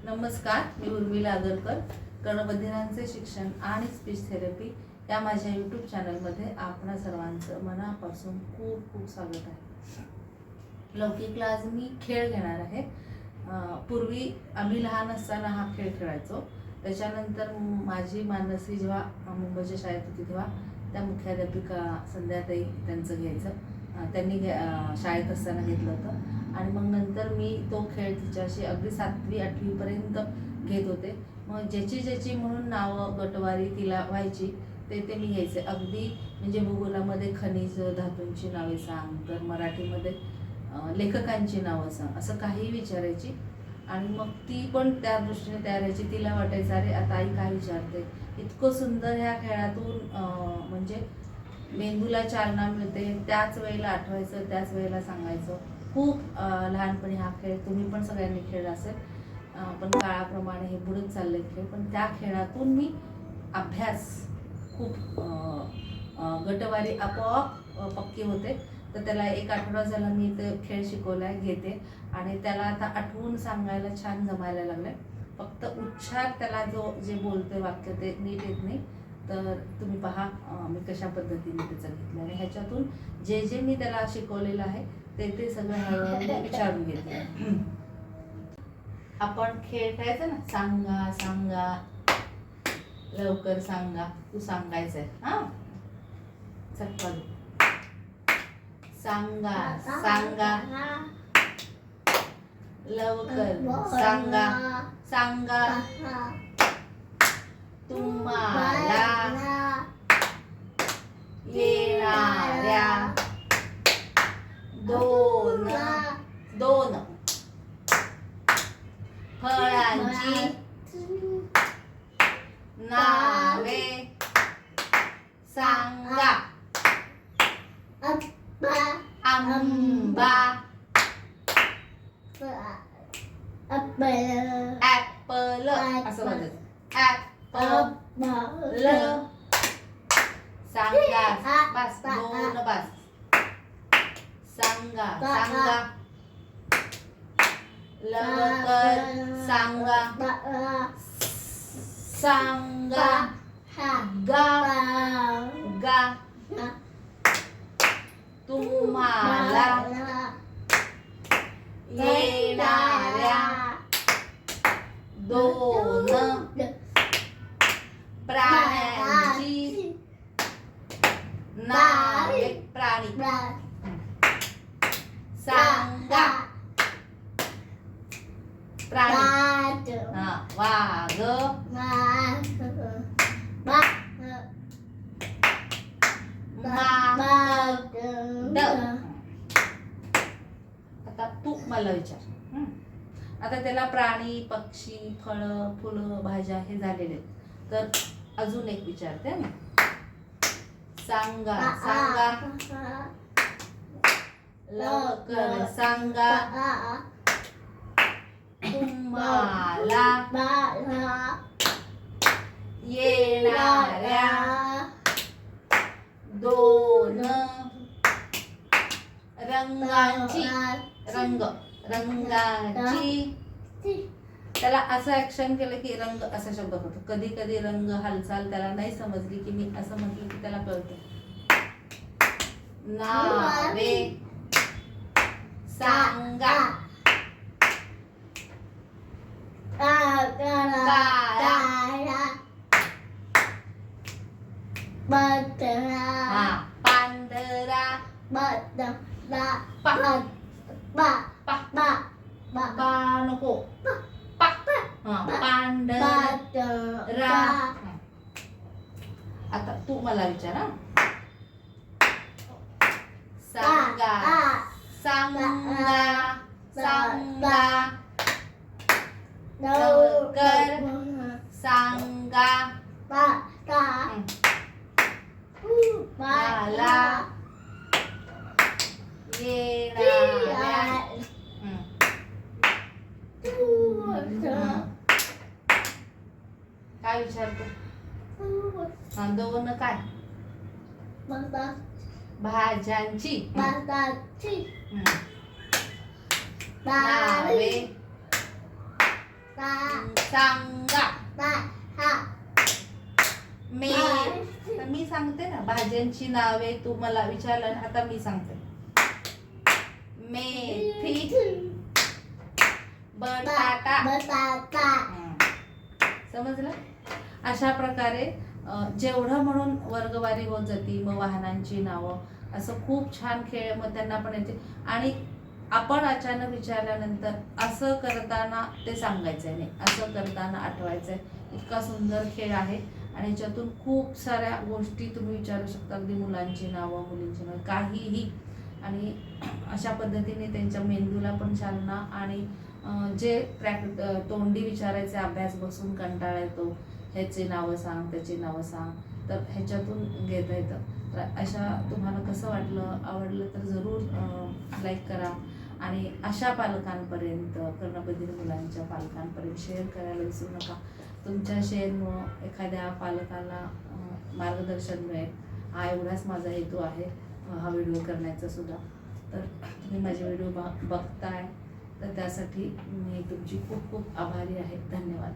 नमस्कार, मी उर्मिला आगरकर. कर्णबधिरांचे शिक्षण आणि स्पीच थेरपी या माझ्या यूट्यूब चॅनलमध्ये आपणा सर्वांचं मनापासून खूप खूप स्वागत आहे. लौकिकला आज मी खेळ घेणार आहे. पूर्वी आम्ही लहान असताना हा खेळ खेळायचो. त्याच्यानंतर माझी मानसी जेव्हा मुंबईच्या शाळेत होती तेव्हा त्या मुख्याध्यापिका संध्याताई त्यांचं घ्यायचं, त्यांनी शाळेत असताना घेतलं होतं. आणि मग नंतर मी तो खेळ तिच्याशी अगदी 7वी 8वी पर्यंत घेत होते. मग ज्याची म्हणून नावं गटवारी तिला व्हायची ते मी घ्यायचे. अगदी म्हणजे भूगोलामध्ये खनिज धातूंची नावे सांग, तर मराठीमध्ये लेखकांची नावं सांग, असं काहीही विचारायची. आणि मग ती पण त्या दृष्टीने तयार व्हायची. तिला वाटायचं अरे आता आई काय विचारते, इतकं सुंदर ह्या खेळातून म्हणजे मेंदूला चालना मिळते, त्याच वेळेला आठवायचं, त्याच वेळेला सांगायचं. खूप लहानपणी हा खेळ तुम्ही पण सगळ्यांनी खेळला असेल. पण काळाप्रमाणे हे बुडत चालले खेळ. पण त्या खेळातून मी अभ्यास खूप गटवारी आपोआप पक्के होते. तर त्याला 1 आठवडा झाला मी ते खेळ शिकवलाय, घेते. आणि त्याला आता आठवून सांगायला छान जमायला लागलंय. फक्त उच्चार त्याला जे बोलतोय वाक्य ते नीट येत नाही. तर तुम्ही पहा मी कशा पद्धतीने त्याचं घेतलं. आणि ह्याच्यातून जे मी त्याला शिकवलेलं आहे ते सगळं हळूहळू विचारून घेते. आपण खेळ खेळायचं ना, सांगा सांगा लवकर सांगा, तू सांगायचंय. चल सांगा सांगा लवकर सांगा सांगा तुम्हाला येणाऱ्या दोन फळांची नावे सांगा. आंबा, ऍपल, असं वाजत ऍपल. सांगा, बस 2 बस. सांगा सांगा लवकर सांगा सांगा गा गा तुम्हाला येणाऱ्या 2 प्राण्यांची नावे. प्राणी सांगा. प्राणी वाघ, माकड. आता तू मला विचार. आता त्याला प्राणी, पक्षी, फळं, फुलं, भाज्या हे झालेले. तर अजून एक विचारते मी. सांगा सांगा लवकर सांगा तुम्हाला येणाऱ्या 2 रंगांची रंगांची. त्याला असं ऍक्शन केलं की रंग असा शब्द होतो. कधी कधी रंग हालचाल त्याला नाही समजली की मी असं म्हटलं की त्याला कळतं. नावे सांगा. काळा, पांढरा, नको पांढरा. आता तू मला विचार. सांगा सांगा सांगा लवकर सांगा मला येणाऱ्या. काय विचारतो? 2 काय? भाज्यांची नावे सांगा. मी सांगते ना भाज्यांची नावे, तू मला विचारलं ना, आता मी सांगते. मेथी, बटाटा. समजलं? अशा प्रकारे जेवढं म्हणून वर्गवारी होत जाती. मग वाहनांची नावं, असं खूप छान खेळ मग त्यांना पण येते. आणि आपण अचानक विचारल्यानंतर असं करताना ते सांगायचं नाही, असं करताना आठवायचंय. इतका सुंदर खेळ आहे आणि ह्याच्यातून खूप साऱ्या गोष्टी तुम्ही विचारू शकता. अगदी मुलांची नावं, मुलींची नावं, काहीही. आणि अशा पद्धतीने त्यांच्या मेंदूला पण चालना. आणि जे तोंडी विचारायचे अभ्यास बसून कंटाळा येतो, ह्याची नावं सांग, त्याची नावं सांग, तर ह्याच्यातून घेता येतं. तर अशा तुम्हाला कसं वाटलं, आवडलं तर जरूर लाईक करा. आणि अशा पालकांपर्यंत, कर्णबधिर मुलांच्या पालकांपर्यंत शेअर करायला विसरू नका. तुमच्या शेअरमुळं एखाद्या पालकाला मार्गदर्शन मिळेल, हा एवढाच माझा हेतू आहे हा व्हिडिओ करण्याचा सुद्धा. तर तुम्ही माझे व्हिडिओ बघताय, तर त्यासाठी मी तुमची खूप खूप आभारी आहे. धन्यवाद.